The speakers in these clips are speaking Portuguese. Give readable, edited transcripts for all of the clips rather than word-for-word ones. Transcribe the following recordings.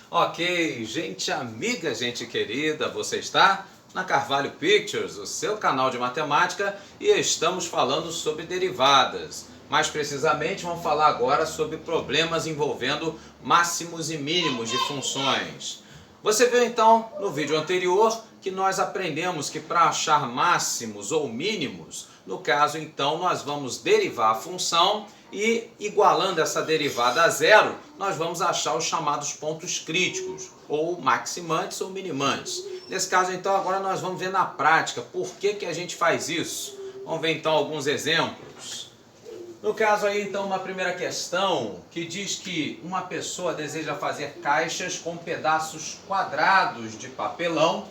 Ok, gente amiga, gente querida, você está na Carvalho Pictures, o seu canal de matemática, e estamos falando sobre derivadas. Mais precisamente, vamos falar agora sobre problemas envolvendo máximos e mínimos de funções. Você viu então no vídeo anterior que nós aprendemos que para achar máximos ou mínimos, no caso então nós vamos derivar a função e igualando essa derivada a zero, nós vamos achar os chamados pontos críticos, ou maximantes ou minimantes. Nesse caso então agora nós vamos ver na prática por que a gente faz isso. Vamos ver então alguns exemplos. No caso aí, então, uma primeira questão que diz que uma pessoa deseja fazer caixas com pedaços quadrados de papelão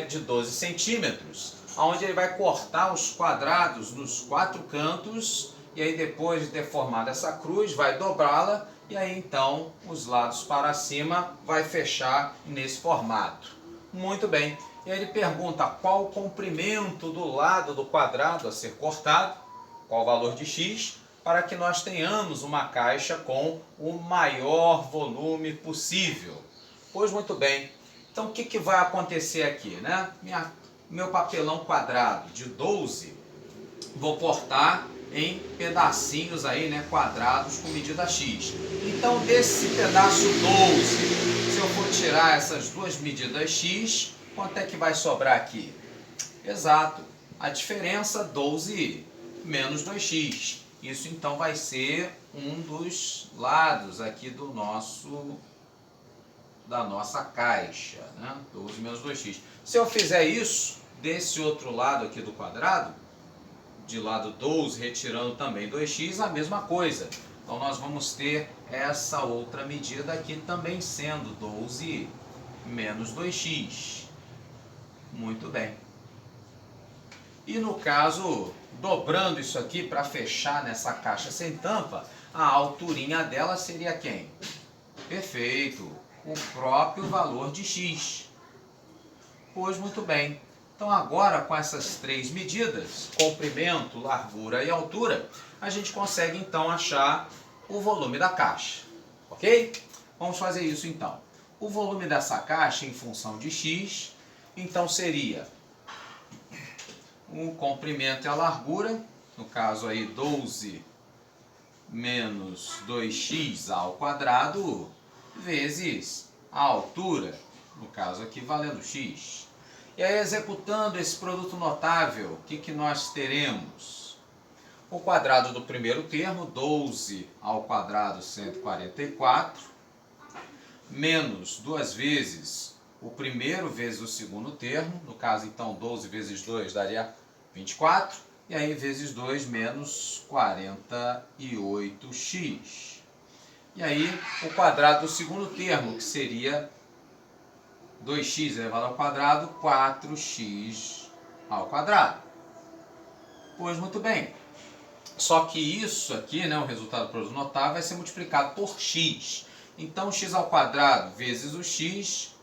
de 12 centímetros, onde ele vai cortar os quadrados nos 4 cantos e aí depois de ter formado essa cruz, vai dobrá-la e aí então os lados para cima vai fechar nesse formato. Muito bem. E aí ele pergunta qual o comprimento do lado do quadrado a ser cortado, qual o valor de x, para que nós tenhamos uma caixa com o maior volume possível. Pois muito bem, então o que vai acontecer aqui, né? Meu papelão quadrado de 12, vou cortar em pedacinhos aí, né, quadrados com medida x. Então desse pedaço 12, se eu for tirar essas duas medidas x, quanto é que vai sobrar aqui? Exato, a diferença 12 menos 2x. Isso então vai ser um dos lados aqui da nossa caixa, né? 12 menos 2x. Se eu fizer isso desse outro lado aqui do quadrado, de lado 12, retirando também 2x, a mesma coisa. Então nós vamos ter essa outra medida aqui também sendo 12 menos 2x. Muito bem. E no caso, dobrando isso aqui para fechar nessa caixa sem tampa, a alturinha dela seria quem? Perfeito, o próprio valor de x. Pois muito bem. Então agora com essas três medidas, comprimento, largura e altura, a gente consegue então achar o volume da caixa. Ok? Vamos fazer isso então. O volume dessa caixa em função de x, então seria o comprimento e a largura, no caso aí 12 menos 2x ao quadrado, vezes a altura, no caso aqui valendo x. E aí executando esse produto notável, o que nós teremos? O quadrado do primeiro termo, 12 ao quadrado 144, menos duas vezes o primeiro vezes o segundo termo, no caso então 12 vezes 2 daria 24, e aí vezes 2 menos 48x. E aí o quadrado do segundo termo, que seria 2x elevado ao quadrado, 4x ao quadrado. Pois muito bem. Só que isso aqui, né, o resultado do produto notável, vai ser multiplicado por x. Então x ao quadrado vezes o x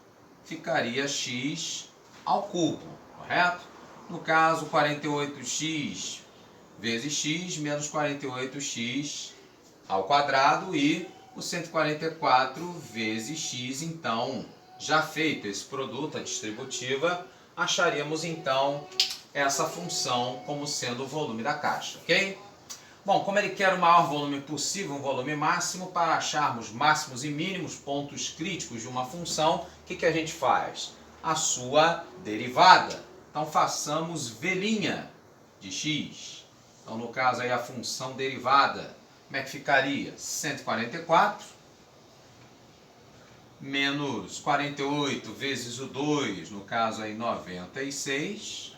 ficaria x ao cubo, correto? No caso, 48x vezes x menos 48x ao quadrado e o 144 vezes x, então, já feito esse produto, a distributiva, acharíamos então essa função como sendo o volume da caixa, ok? Bom, como ele quer o maior volume possível, um volume máximo, para acharmos máximos e mínimos pontos críticos de uma função, o que a gente faz? A sua derivada. Então façamos v' de x. Então no caso aí a função derivada, como é que ficaria? 144 menos 48 vezes o 2, no caso aí 96x,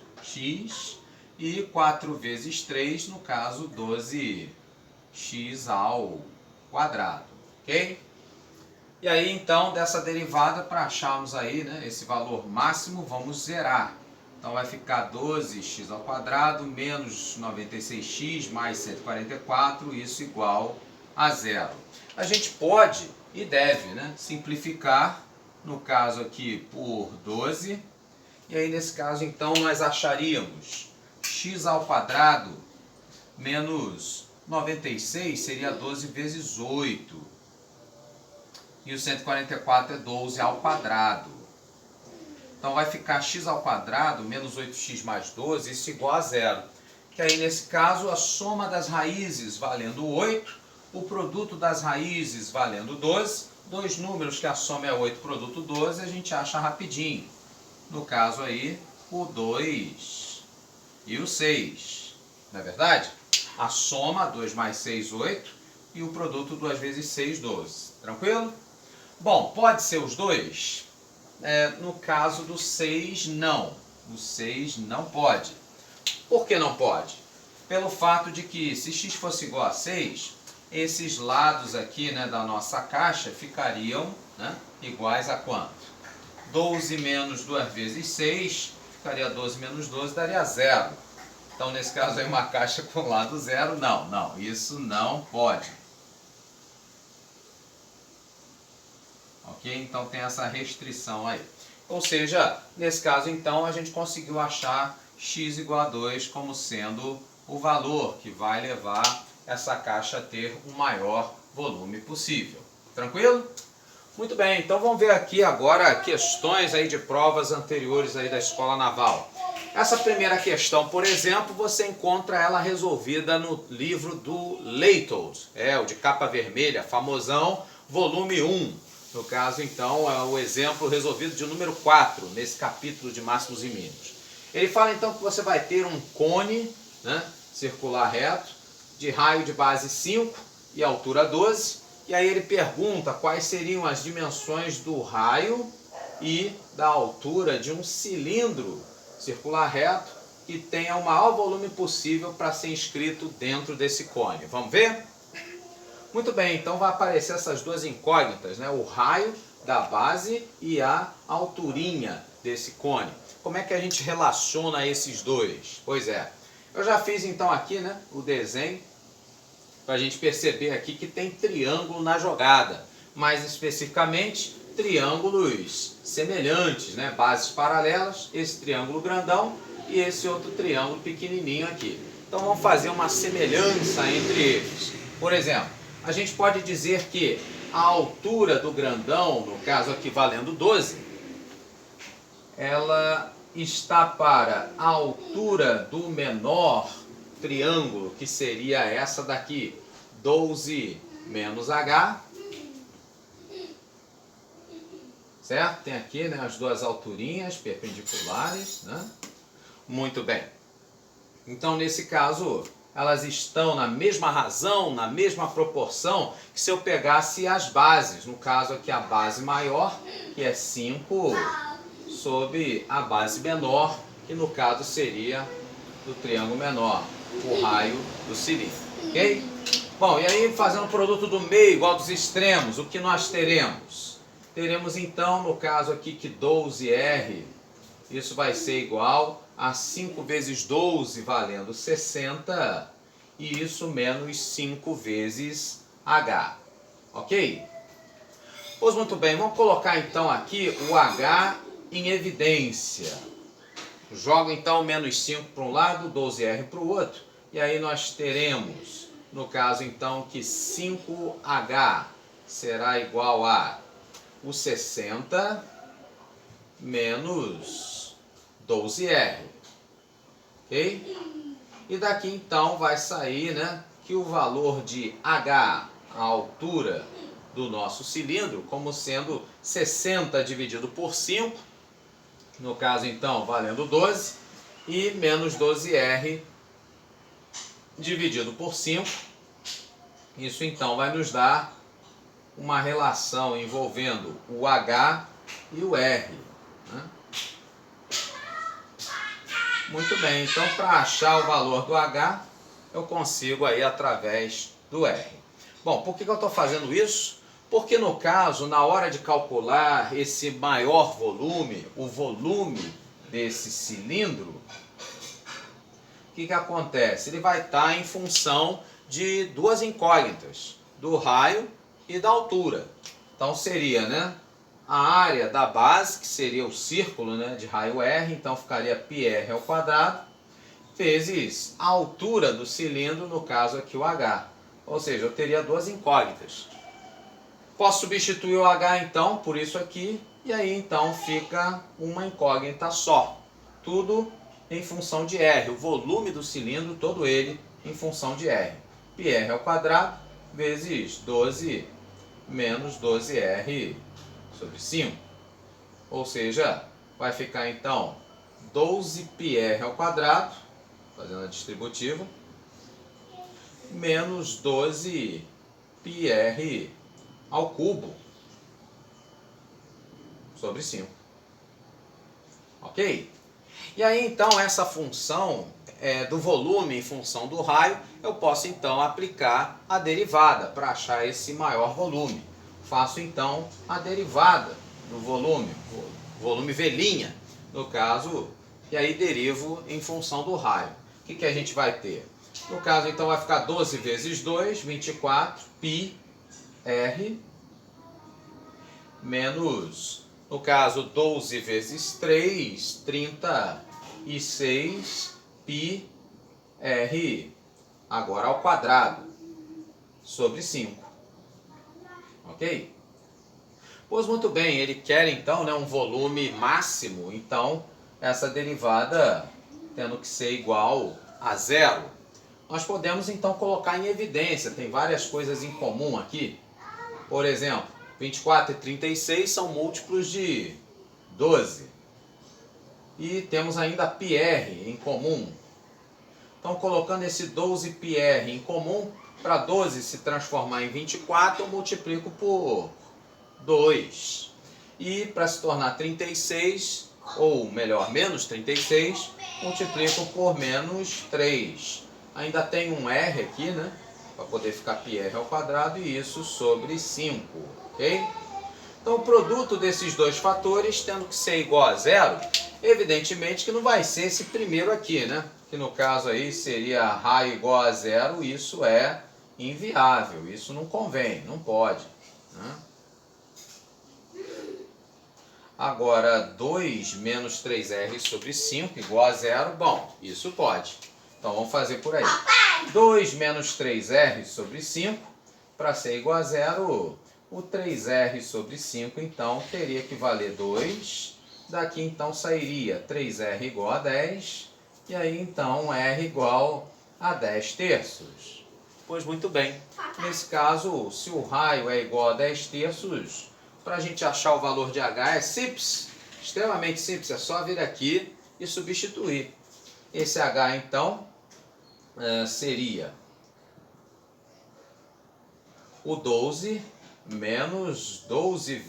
e 4 vezes 3, no caso 12x ao quadrado, ok? E aí então dessa derivada, para acharmos aí, né, esse valor máximo, vamos zerar. Então vai ficar 12x ao quadrado menos 96x mais 144, isso igual a zero. A gente pode e deve, né, simplificar, no caso aqui por 12, e aí nesse caso então nós acharíamos x ao quadrado menos 96 seria 12 vezes 8. e o 144 é 12 ao quadrado. Então vai ficar x ao quadrado menos 8x mais 12, isso igual a zero. Que aí nesse caso a soma das raízes valendo 8, o produto das raízes valendo 12, dois números que a soma é 8, produto 12, a gente acha rapidinho. No caso aí, o 2 e o 6. Não é verdade? A soma, 2 mais 6, 8, e o produto 2 vezes 6, 12. Tranquilo? Bom, pode ser os dois? No caso do 6, não. O 6 não pode. Por que não pode? Pelo fato de que, se x fosse igual a 6, esses lados aqui, né, da nossa caixa ficariam, né, iguais a quanto? 12 menos 2 vezes 6, ficaria 12 menos 12, daria 0. Então, nesse caso aí, uma caixa com lado 0, não, isso não pode. Ok? Então, tem essa restrição aí. Ou seja, nesse caso, então, a gente conseguiu achar x igual a 2 como sendo o valor que vai levar essa caixa a ter o maior volume possível. Tranquilo? Muito bem, então vamos ver aqui agora questões aí de provas anteriores aí da Escola Naval. Essa primeira questão, por exemplo, você encontra ela resolvida no livro do Leitos, o de capa vermelha, famosão, volume 1. No caso, então, é o exemplo resolvido de número 4, nesse capítulo de máximos e mínimos. Ele fala, então, que você vai ter um cone, né, circular reto, de raio de base 5 e altura 12. E aí ele pergunta quais seriam as dimensões do raio e da altura de um cilindro circular reto que tenha o maior volume possível para ser inscrito dentro desse cone. Vamos ver? Muito bem, então vai aparecer essas duas incógnitas, né? O raio da base e a alturinha desse cone. Como é que a gente relaciona esses dois? Pois é, eu já fiz então aqui, né, o desenho para a gente perceber aqui que tem triângulo na jogada. Mais especificamente, triângulos semelhantes, né? Bases paralelas, esse triângulo grandão e esse outro triângulo pequenininho aqui. Então vamos fazer uma semelhança entre eles. Por exemplo, a gente pode dizer que a altura do grandão, no caso aqui valendo 12, ela está para a altura do menor triângulo, que seria essa daqui, 12 menos H, certo? Tem aqui, né, as duas alturinhas perpendiculares, né? Muito bem. Então, nesse caso, elas estão na mesma razão, na mesma proporção, que se eu pegasse as bases. No caso aqui, a base maior, que é 5, sobre a base menor, que no caso seria do triângulo menor, o raio do cilindro. Ok? Bom, e aí fazendo o produto do meio igual dos extremos, o que nós teremos? Teremos então, no caso aqui, que 12R, isso vai ser igual a 5 vezes 12, valendo 60, e isso menos 5 vezes H. Ok? Pois muito bem, vamos colocar então aqui o H em evidência. Jogo então menos 5 para um lado, 12R para o outro, e aí nós teremos, no caso então, que 5H será igual a o 60 menos 12R. Ok? E daqui então vai sair, né, que o valor de H, a altura do nosso cilindro, como sendo 60 dividido por 5, no caso então valendo 12, e menos 12R dividido por 5, isso então vai nos dar uma relação envolvendo o H e o R. Né? Muito bem, então para achar o valor do H, eu consigo aí através do R. Bom, por que eu estou fazendo isso? Porque no caso, na hora de calcular esse maior volume, o volume desse cilindro, o que acontece? Ele vai estar em função de duas incógnitas, do raio e da altura. Então seria, né, a área da base, que seria o círculo, né, de raio R, então ficaria πr ao quadrado, vezes a altura do cilindro, no caso aqui o H. Ou seja, eu teria duas incógnitas. Posso substituir o h então por isso aqui, e aí então fica uma incógnita só. Tudo em função de R, o volume do cilindro, todo ele em função de R. πr ao quadrado vezes 12 menos 12R sobre 5. Ou seja, vai ficar então 12πr ao quadrado, fazendo a distributiva, menos 12πr ao cubo sobre 5. Ok? E aí então essa função do volume em função do raio, eu posso então aplicar a derivada para achar esse maior volume. Faço então a derivada do volume V', no caso, e aí derivo em função do raio. O que a gente vai ter? No caso então vai ficar 12 vezes 2, 24, πr, menos, no caso 12 vezes 3, 36 πr, agora ao quadrado, sobre 5. Ok? Pois muito bem, ele quer então um volume máximo, então essa derivada tendo que ser igual a zero. Nós podemos então colocar em evidência, tem várias coisas em comum aqui. Por exemplo, 24 e 36 são múltiplos de 12. E temos ainda πr em comum. Então, colocando esse 12πr em comum, para 12 se transformar em 24, eu multiplico por 2. E para se tornar 36, ou melhor, menos 36, multiplico por menos 3. Ainda tem um r aqui, né? Para poder ficar πr ao quadrado, e isso sobre 5. Ok? Então, o produto desses dois fatores, tendo que ser igual a zero, evidentemente que não vai ser esse primeiro aqui, né? Que no caso aí seria raio igual a zero, isso é inviável, isso não convém, não pode, né? Agora, 2 menos 3R sobre 5 igual a zero, bom, isso pode. Então, vamos fazer por aí. 2 menos 3R sobre 5, para ser igual a zero, o 3R sobre 5, então, teria que valer 2. Daqui, então, sairia 3R igual a 10. E aí, então, R igual a 10 terços. Pois muito bem. Nesse caso, se o raio é igual a 10 terços, para a gente achar o valor de H é simples, extremamente simples. É só vir aqui e substituir. Esse H, então, seria o 12 menos 12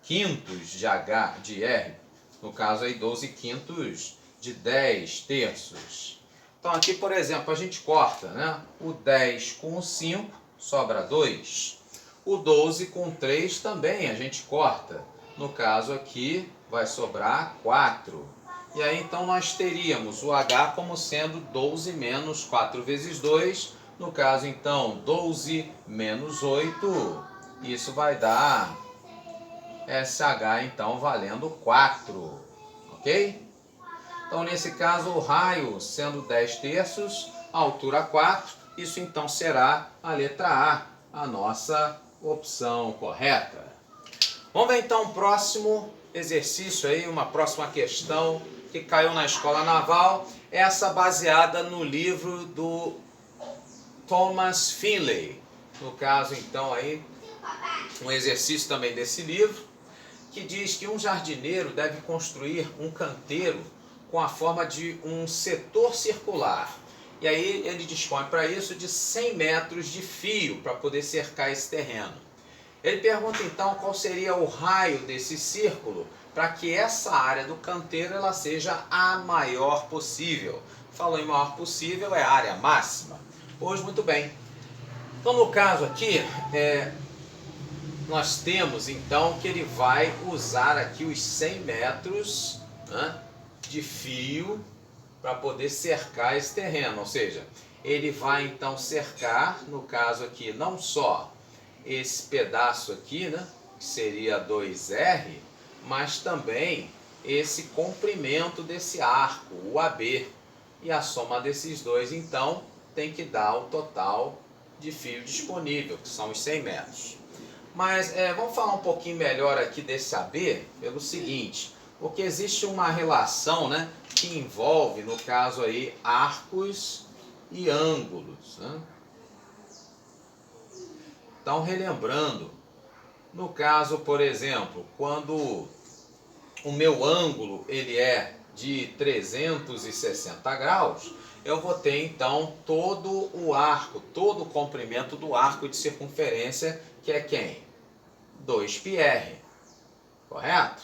quintos de H de R. No caso aí, 12 quintos de 10 terços. Então aqui, por exemplo, a gente corta, né? O 10 com o 5, sobra 2. O 12 com 3 também a gente corta. No caso aqui, vai sobrar 4. E aí, então, nós teríamos o H como sendo 12 menos 4 vezes 2. No caso, então, 12 menos 8. Isso vai dar SH, então, valendo 4. Ok? Então, nesse caso, o raio sendo 10 terços, a altura 4, isso então será a letra A nossa opção correta. Vamos ver então o próximo exercício aí, uma próxima questão que caiu na Escola Naval, essa baseada no livro do Thomas Finley. No caso, então, aí, um exercício também desse livro, que diz que um jardineiro deve construir um canteiro com a forma de um setor circular. E aí ele dispõe para isso de 100 metros de fio para poder cercar esse terreno. Ele pergunta então qual seria o raio desse círculo para que essa área do canteiro ela seja a maior possível. Falou em maior possível, é a área máxima. Pois muito bem. Então no caso aqui, nós temos então que ele vai usar aqui os 100 metros, né, de fio para poder cercar esse terreno, ou seja, ele vai então cercar, no caso aqui, não só esse pedaço aqui, né, que seria 2R, mas também esse comprimento desse arco, o AB, e a soma desses dois então tem que dar o total de fio disponível, que são os 100 metros. Mas vamos falar um pouquinho melhor aqui desse AB pelo seguinte, porque existe uma relação, né, que envolve, no caso aí, arcos e ângulos, né? Então, relembrando, no caso, por exemplo, quando o meu ângulo ele é de 360 graus, eu vou ter então todo o arco, todo o comprimento do arco de circunferência, que é quem? 2πr, correto?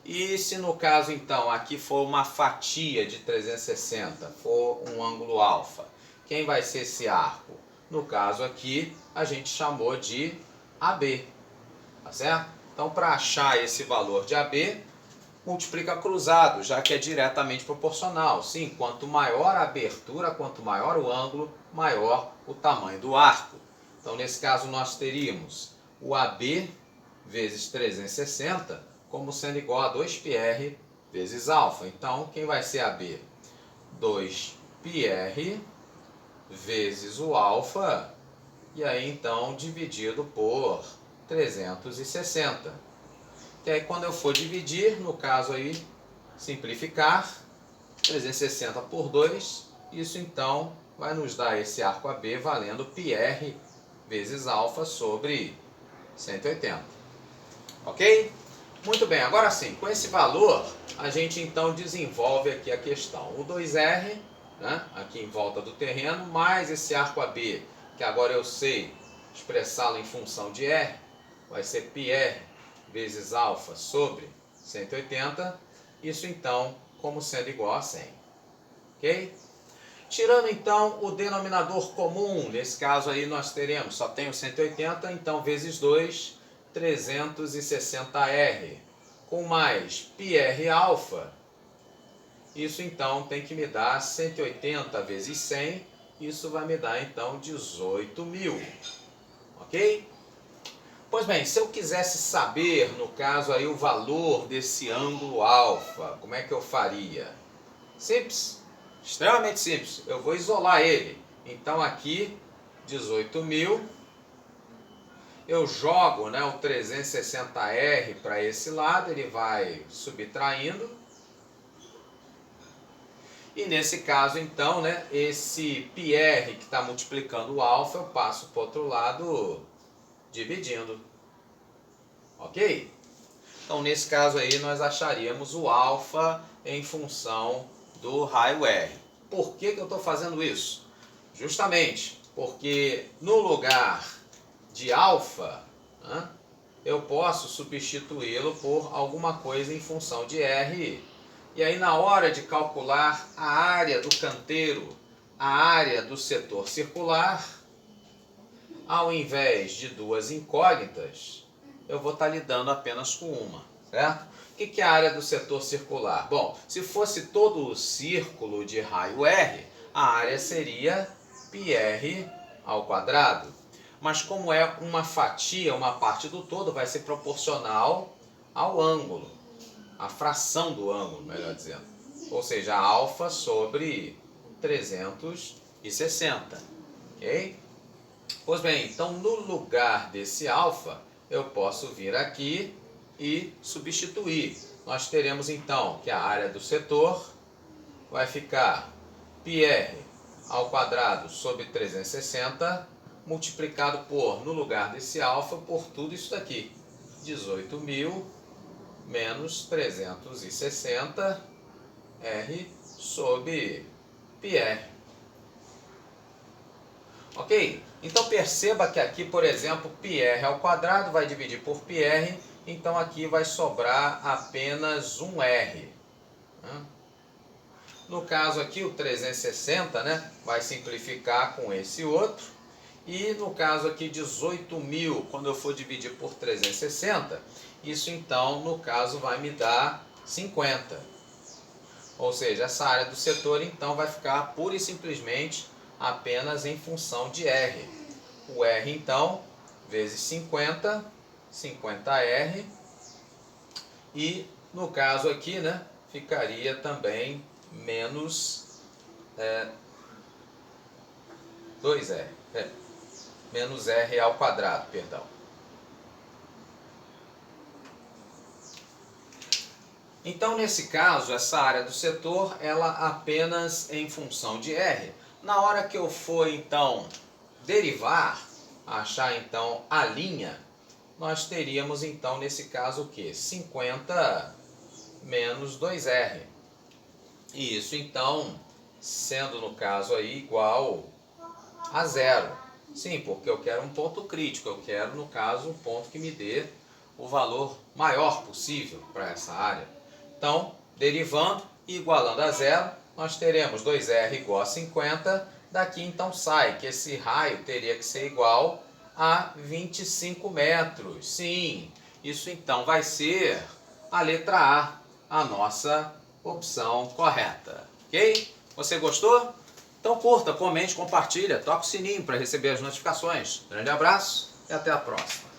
E se no caso então aqui for uma fatia de 360, for um ângulo alfa, quem vai ser esse arco? No caso aqui a gente chamou de AB, tá certo? Então para achar esse valor de AB, multiplica cruzado, já que é diretamente proporcional. Sim, quanto maior a abertura, quanto maior o ângulo, maior o tamanho do arco. Então nesse caso nós teríamos o AB vezes 360 como sendo igual a 2πr vezes alfa. Então, quem vai ser AB? 2πr vezes o alfa, e aí então dividido por 360. Que aí quando eu for dividir, no caso aí, simplificar, 360 por 2, isso então vai nos dar esse arco AB valendo πr vezes alfa sobre 180. Ok? Muito bem, agora sim, com esse valor, a gente então desenvolve aqui a questão. O 2R, né, aqui em volta do terreno, mais esse arco AB, que agora eu sei expressá-lo em função de R, vai ser πr vezes alfa sobre 180, isso então como sendo igual a 100. Ok? Tirando então o denominador comum, nesse caso aí nós teremos, só tem o 180, então vezes 2, 360R, com mais πr alfa, isso então tem que me dar 180 vezes 100, isso vai me dar então 18.000, ok? Pois bem, se eu quisesse saber, no caso aí, o valor desse ângulo alfa, como é que eu faria? Simples, extremamente simples, eu vou isolar ele, então aqui 18.000, eu jogo, né, o 360R para esse lado, ele vai subtraindo. E nesse caso, então, né, esse πr que está multiplicando o alfa, eu passo para o outro lado dividindo. Ok? Então, nesse caso aí, nós acharíamos o alfa em função do raio R. Por que eu estou fazendo isso? Justamente porque no lugar de alfa, né, eu posso substituí-lo por alguma coisa em função de R. E aí na hora de calcular a área do canteiro, a área do setor circular, ao invés de duas incógnitas, eu vou estar lidando apenas com uma, certo? O que é a área do setor circular? Bom, se fosse todo o círculo de raio R, a área seria πr ao quadrado. Mas como é uma fatia, uma parte do todo, vai ser proporcional ao ângulo, a fração do ângulo, melhor dizendo. Ou seja, alfa sobre 360, ok? Pois bem, então no lugar desse alfa, eu posso vir aqui e substituir. Nós teremos então que a área do setor vai ficar πr ao quadrado sobre 360 multiplicado por, no lugar desse alfa, por tudo isso daqui. 18.000 menos 360 R sobre πr. Ok? Então perceba que aqui, por exemplo, πr ao quadrado vai dividir por πr, então aqui vai sobrar apenas um R. No caso aqui, o 360, né, vai simplificar com esse outro. E no caso aqui, 18.000, quando eu for dividir por 360, isso então, no caso, vai me dar 50. Ou seja, essa área do setor então vai ficar pura e simplesmente apenas em função de R. O R então, vezes 50, 50R. E no caso aqui, né, ficaria também menos 2R. Menos R ao quadrado, perdão. Então, nesse caso, essa área do setor, ela apenas em função de R. Na hora que eu for, então, derivar, achar, então, a linha, nós teríamos, então, nesse caso, o quê? 50 menos 2R. E isso, então, sendo, no caso, aí, igual a zero. Sim, porque eu quero um ponto crítico, eu quero, no caso, um ponto que me dê o valor maior possível para essa área. Então, derivando e igualando a zero, nós teremos 2R igual a 50. Daqui então sai que esse raio teria que ser igual a 25 metros. Sim, isso então vai ser a letra A nossa opção correta. Ok? Você gostou? Então curta, comente, compartilha, toca o sininho para receber as notificações. Grande abraço e até a próxima.